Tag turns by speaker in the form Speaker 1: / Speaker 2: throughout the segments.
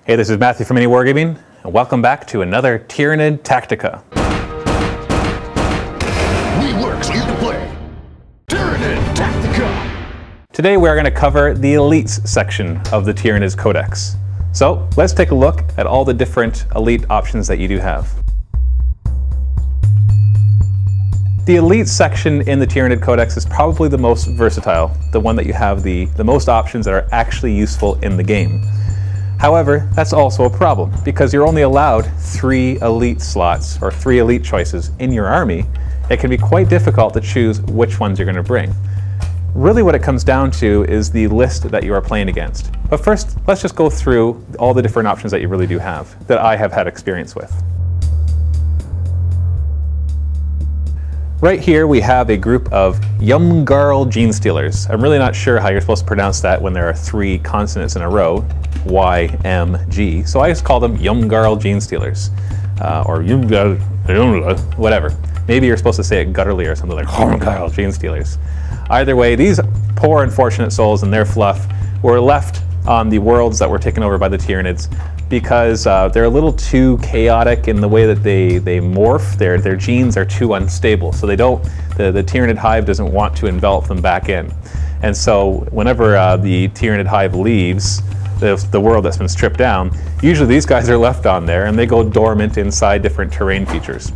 Speaker 1: Hey, this is Matthew from MiniWarGaming, and welcome back to another Tyranid Tactica.
Speaker 2: We work so you can play Tyranid Tactica.
Speaker 1: Today we are going to cover the Elites section of the Tyranids codex. So let's take a look at all the different elite options that you do have. The Elite section in the Tyranid codex is probably the most versatile, the one that you have the most options that are actually useful in the game. However, that's also a problem, because you're only allowed 3 elite slots, or 3 elite choices in your army. It can be quite difficult to choose which ones you're going to bring. Really what it comes down to is the list that you are playing against. But first, let's just go through all the different options that you really do have, that I have had experience with. Right here we have a group of Yumgarl Gene Stealers. I'm really not sure how you're supposed to pronounce that when there are 3 consonants in a row, Y-M-G. So I just call them Yumgarl Gene Stealers, or Yumgarl, whatever. Maybe you're supposed to say it gutturally or something like Yumgarl Gene Stealers. Either way, these poor unfortunate souls and their fluff were left on the worlds that were taken over by the Tyranids because they're a little too chaotic in the way that they morph. Their genes are too unstable, so the Tyranid hive doesn't want to envelop them back in. And so whenever the Tyranid hive leaves the world that's been stripped down, usually these guys are left on there and they go dormant inside different terrain features.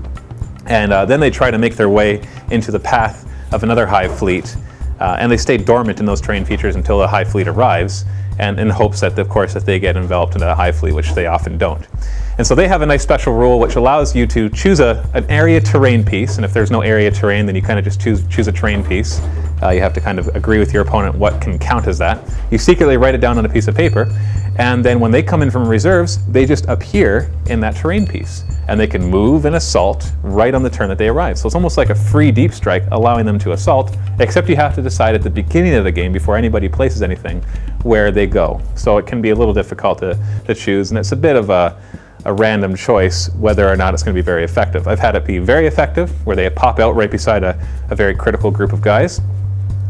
Speaker 1: And then they try to make their way into the path of another hive fleet, and they stay dormant in those terrain features until the hive fleet arrives, and in hopes that, of course, that they get enveloped in a hive fleet, which they often don't. And so they have a nice special rule which allows you to choose an area terrain piece, and if there's no area terrain, then you kind of just choose a terrain piece. You have to kind of agree with your opponent what can count as that. You secretly write it down on a piece of paper, and then when they come in from reserves, they just appear in that terrain piece. And they can move and assault right on the turn that they arrive. So it's almost like a free deep strike, allowing them to assault, except you have to decide at the beginning of the game, before anybody places anything, where they go. So it can be a little difficult to choose, and it's a bit of a random choice whether or not it's going to be very effective. I've had it be very effective, where they pop out right beside a very critical group of guys,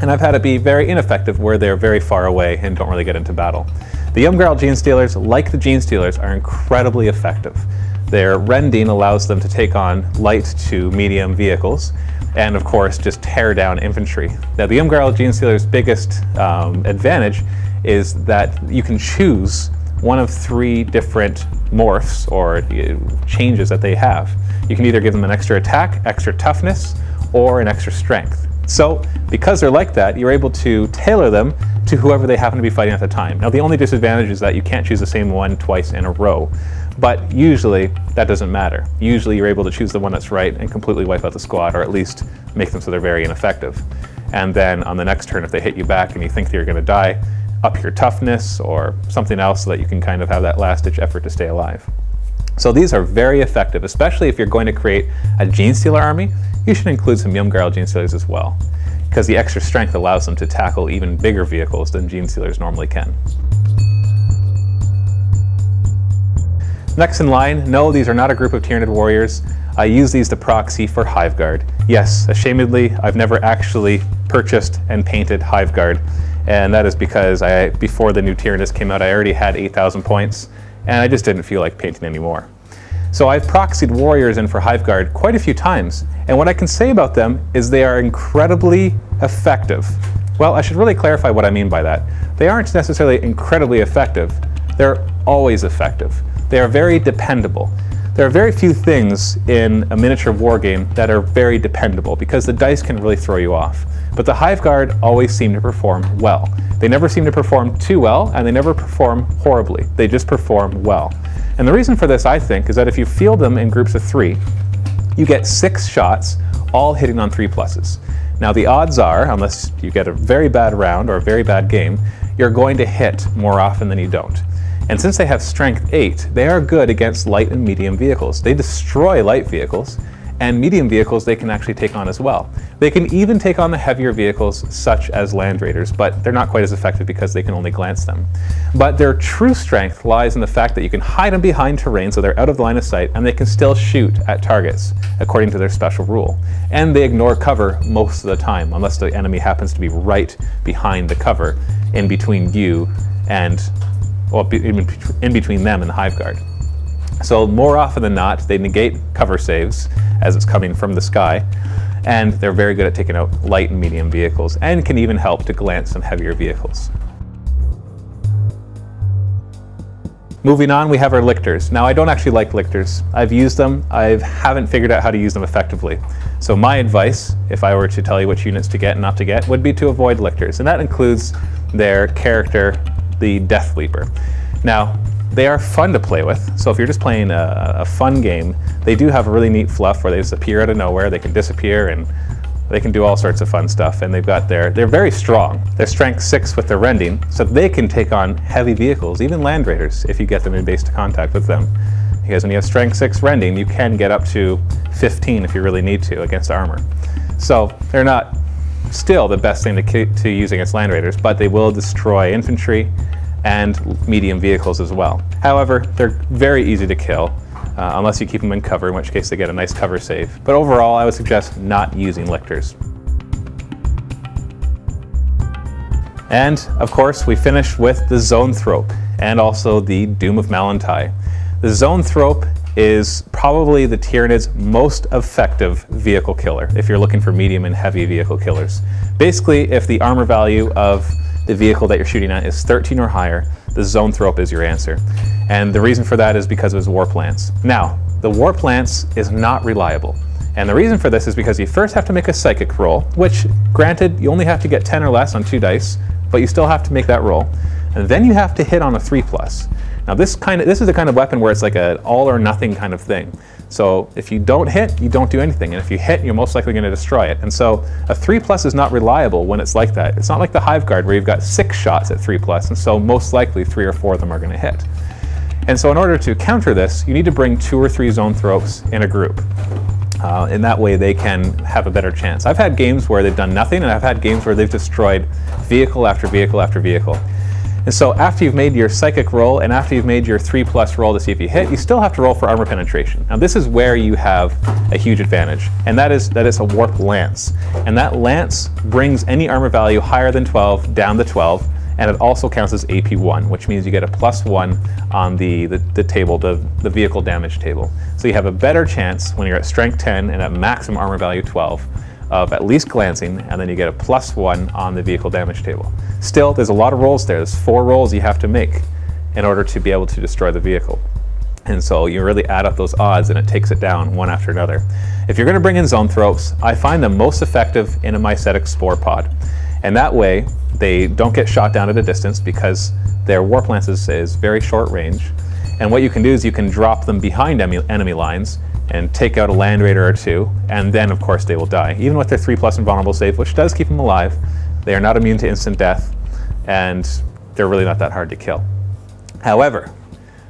Speaker 1: and I've had it be very ineffective, where they're very far away and don't really get into battle. The Yumgarl Gene Stealers, like the Gene Stealers, are incredibly effective. Their rending allows them to take on light to medium vehicles, and of course just tear down infantry. Now the Yumgarl Gene Stealer's biggest advantage is that you can choose one of 3 different morphs or changes that they have. You can either give them an extra attack, extra toughness, or an extra strength. So because they're like that, you're able to tailor them to whoever they happen to be fighting at the time. Now the only disadvantage is that you can't choose the same one twice in a row, but usually that doesn't matter. Usually you're able to choose the one that's right and completely wipe out the squad, or at least make them so they're very ineffective. And then on the next turn, if they hit you back and you think that you're going to die, up your toughness or something else so that you can kind of have that last-ditch effort to stay alive. So these are very effective, especially if you're going to create a Gene Stealer army. You should include some Yumgarl Gene Stealers as well, because the extra strength allows them to tackle even bigger vehicles than Gene Stealers normally can. Next in line, no, these are not a group of Tyranid warriors. I use these to proxy for Hive Guard. Yes, ashamedly, I've never actually purchased and painted Hive Guard, and that is because before the new Tyranids came out, I already had 8,000 points, and I just didn't feel like painting anymore. So I've proxied warriors in for Hive Guard quite a few times, and what I can say about them is they are incredibly effective. Well, I should really clarify what I mean by that. They aren't necessarily incredibly effective, they're always effective. They are very dependable. There are very few things in a miniature war game that are very dependable, because the dice can really throw you off. But the Hive Guard always seem to perform well. They never seem to perform too well, and they never perform horribly. They just perform well. And the reason for this, I think, is that if you field them in groups of 3, you get 6 shots, all hitting on 3+. Now the odds are, unless you get a very bad round or a very bad game, you're going to hit more often than you don't. And since they have strength 8, they are good against light and medium vehicles. They destroy light vehicles, and medium vehicles they can actually take on as well. They can even take on the heavier vehicles such as Land Raiders, but they're not quite as effective because they can only glance them. But their true strength lies in the fact that you can hide them behind terrain so they're out of line of sight, and they can still shoot at targets according to their special rule. And they ignore cover most of the time, unless the enemy happens to be right behind the cover in between you and well, in between them and the Hive Guard. So more often than not, they negate cover saves as it's coming from the sky, and they're very good at taking out light and medium vehicles, and can even help to glance some heavier vehicles. Moving on, we have our Lichtors. Now, I don't actually like Lichtors. I've used them. I haven't figured out how to use them effectively. So my advice, if I were to tell you which units to get and not to get, would be to avoid Lichtors, and that includes their character, the Death Leaper. Now, they are fun to play with, so if you're just playing a fun game, they do have a really neat fluff where they just appear out of nowhere, they can disappear, and they can do all sorts of fun stuff, and they're very strong. They're strength 6 with their rending, so they can take on heavy vehicles, even land raiders, if you get them in base to contact with them. Because when you have strength 6 rending, you can get up to 15 if you really need to against armor. So they're not still the best thing to use against land raiders, but they will destroy infantry and medium vehicles as well. However, they're very easy to kill, unless you keep them in cover, in which case they get a nice cover save. But overall, I would suggest not using Lichtors. And of course, we finish with the Zoanthrope and also the Doom of Malantai. The Zoanthrope is probably the Tyranid's most effective vehicle killer if you're looking for medium and heavy vehicle killers. Basically, if the armor value of the vehicle that you're shooting at is 13 or higher, the Zoanthrope is your answer. And the reason for that is because of his Warp Lance. Now, the Warp Lance is not reliable. And the reason for this is because you first have to make a psychic roll, which, granted, you only have to get 10 or less on 2 dice, but you still have to make that roll. And then you have to hit on a 3+. Now this is the kind of weapon where it's like an all or nothing kind of thing. So if you don't hit, you don't do anything. And if you hit, you're most likely going to destroy it. And so a 3+ is not reliable when it's like that. It's not like the Hive Guard where you've got 6 shots at 3+, and so most likely 3 or 4 of them are going to hit. And so in order to counter this, you need to bring 2 or 3 Zoanthropes in a group. In that way they can have a better chance. I've had games where they've done nothing, and I've had games where they've destroyed vehicle after vehicle after vehicle. And so after you've made your psychic roll and after you've made your 3+ roll to see if you hit, you still have to roll for armor penetration. Now this is where you have a huge advantage, and that is a Warp Lance. And that Lance brings any armor value higher than 12 down to 12, and it also counts as AP1, which means you get a +1 on the table, the vehicle damage table. So you have a better chance when you're at strength 10 and at maximum armor value 12 of at least glancing, and then you get a +1 on the vehicle damage table. Still, there's a lot of rolls there. There's 4 rolls you have to make in order to be able to destroy the vehicle. And so you really add up those odds and it takes it down one after another. If you're going to bring in Zoanthropes, I find them most effective in a mycetic spore pod. And that way, they don't get shot down at a distance because their Warp Lance is very short range. And what you can do is you can drop them behind enemy lines and take out a land raider or 2, and then of course they will die. Even with their 3+ invulnerable save, which does keep them alive, they are not immune to instant death, and they're really not that hard to kill. However,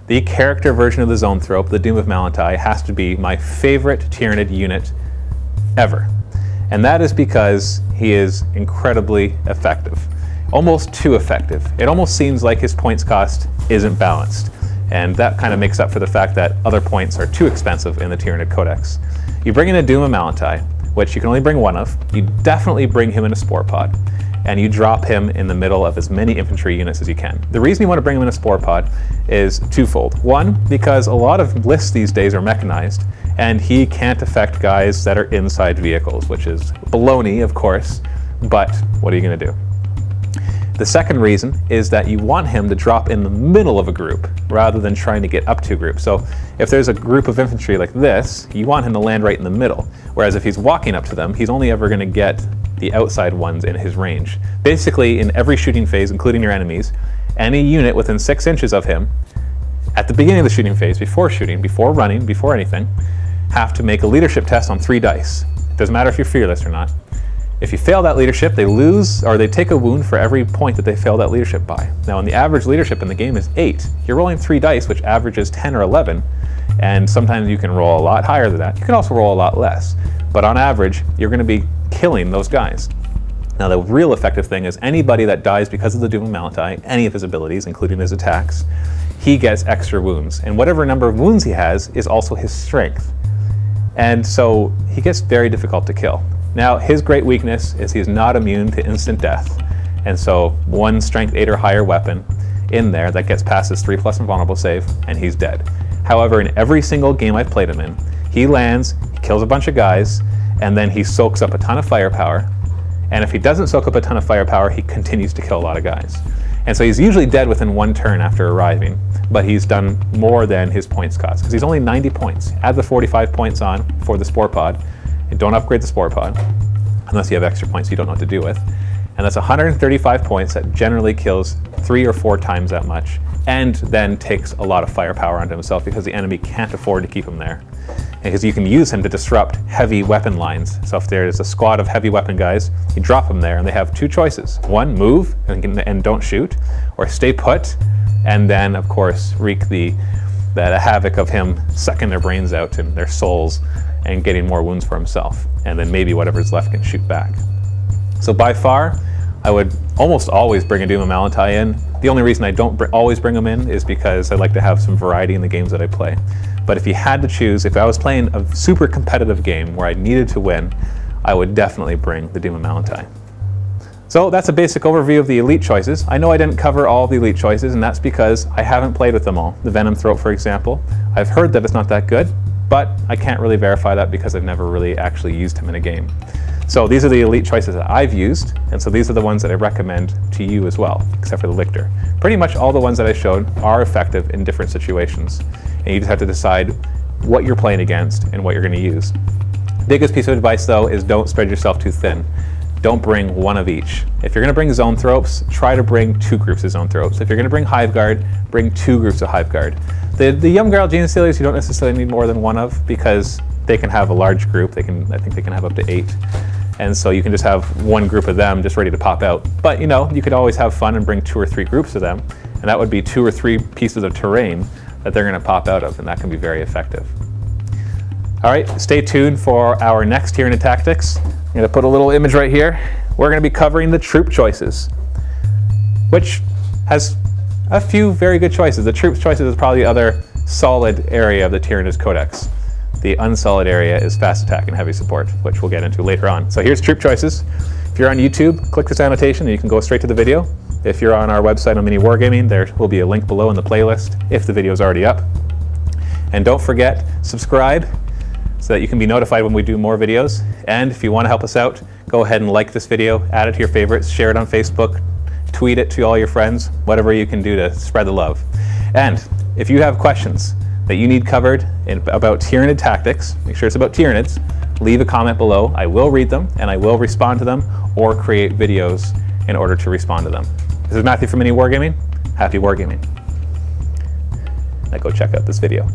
Speaker 1: the character version of the Zoanthrope, the Doom of Malantai, has to be my favorite Tyranid unit ever. And that is because he is incredibly effective. Almost too effective. It almost seems like his points cost isn't balanced. And that kind of makes up for the fact that other points are too expensive in the Tyranid Codex. You bring in a Doom of Malantai, which you can only bring 1 of. You definitely bring him in a Spore Pod, and you drop him in the middle of as many infantry units as you can. The reason you want to bring him in a Spore Pod is twofold. 1, because a lot of lists these days are mechanized, and he can't affect guys that are inside vehicles, which is baloney, of course, but what are you going to do? The second reason is that you want him to drop in the middle of a group rather than trying to get up to a group. So if there's a group of infantry like this, you want him to land right in the middle. Whereas if he's walking up to them, he's only ever going to get the outside ones in his range. Basically, in every shooting phase, including your enemies, any unit within 6 inches of him, at the beginning of the shooting phase, before shooting, before running, before anything, have to make a leadership test on 3 dice. It doesn't matter if you're fearless or not. If you fail that leadership, they lose, or they take a wound for every point that they fail that leadership by. Now, when the average leadership in the game is 8, you're rolling 3 dice, which averages 10 or 11, and sometimes you can roll a lot higher than that. You can also roll a lot less, but on average, you're going to be killing those guys. Now, the real effective thing is anybody that dies because of the Doom of Malantai, any of his abilities, including his attacks, he gets extra wounds, and whatever number of wounds he has is also his strength. And so he gets very difficult to kill. Now, his great weakness is he's not immune to instant death. And so 1 strength 8 or higher weapon in there that gets past his 3+ invulnerable save, and he's dead. However, in every single game I've played him in, he lands, he kills a bunch of guys, and then he soaks up a ton of firepower. And if he doesn't soak up a ton of firepower, he continues to kill a lot of guys. And so he's usually dead within 1 turn after arriving, but he's done more than his points cost, because he's only 90 points. Add the 45 points on for the Spore Pod, and don't upgrade the Spore Pod, unless you have extra points you don't know what to do with. And that's 135 points that generally kills 3 or 4 times that much, and then takes a lot of firepower onto himself because the enemy can't afford to keep him there. Because you can use him to disrupt heavy weapon lines. So if there's a squad of heavy weapon guys, you drop them there and they have 2 choices. One, move and don't shoot, or stay put, and then of course wreak the havoc of him sucking their brains out and their souls and getting more wounds for himself. And then maybe whatever's left can shoot back. So by far, I would almost always bring a Doom of Malatai in. The only reason I don't always bring them in is because I like to have some variety in the games that I play. But if you had to choose, if I was playing a super competitive game where I needed to win, I would definitely bring the Doom of Malatai. So that's a basic overview of the elite choices. I know I didn't cover all the elite choices, and that's because I haven't played with them all. The Venom Throat, for example, I've heard that it's not that good, but I can't really verify that because I've never really actually used him in a game. So these are the elite choices that I've used, and so these are the ones that I recommend to you as well, except for the Lichter. Pretty much all the ones that I showed are effective in different situations, and you just have to decide what you're playing against and what you're going to use. Biggest piece of advice though is don't spread yourself too thin. Don't bring one of each. If you're going to bring Zone Thropes, try to bring 2 groups of Zone Thropes. If you're going to bring Hive Guard, bring 2 groups of Hive Guard. The Yumgarl Gene Stealers you don't necessarily need more than 1 of, because they can have a large group. I think they can have up to 8. And so you can just have 1 group of them just ready to pop out. But you know, you could always have fun and bring 2 or 3 groups of them, and that would be 2 or 3 pieces of terrain that they're going to pop out of, and that can be very effective. All right, stay tuned for our next Tyranid Tactics. I'm going to put a little image right here. We're going to be covering the troop choices, which has a few very good choices. The troops choices is probably the other solid area of the Tyranid's codex. The unsolid area is fast attack and heavy support, which we'll get into later on. So here's troop choices. If you're on YouTube, click this annotation and you can go straight to the video. If you're on our website on MiniWarGaming, there will be a link below in the playlist if the video is already up. And don't forget, subscribe so that you can be notified when we do more videos. And if you want to help us out, go ahead and like this video, add it to your favorites, share it on Facebook, tweet it to all your friends, whatever you can do to spread the love. And if you have questions that you need covered about Tyranid Tactics, make sure it's about Tyranids, leave a comment below. I will read them and I will respond to them or create videos in order to respond to them. This is Matthew from MiniWarGaming. Happy wargaming. Now go check out this video.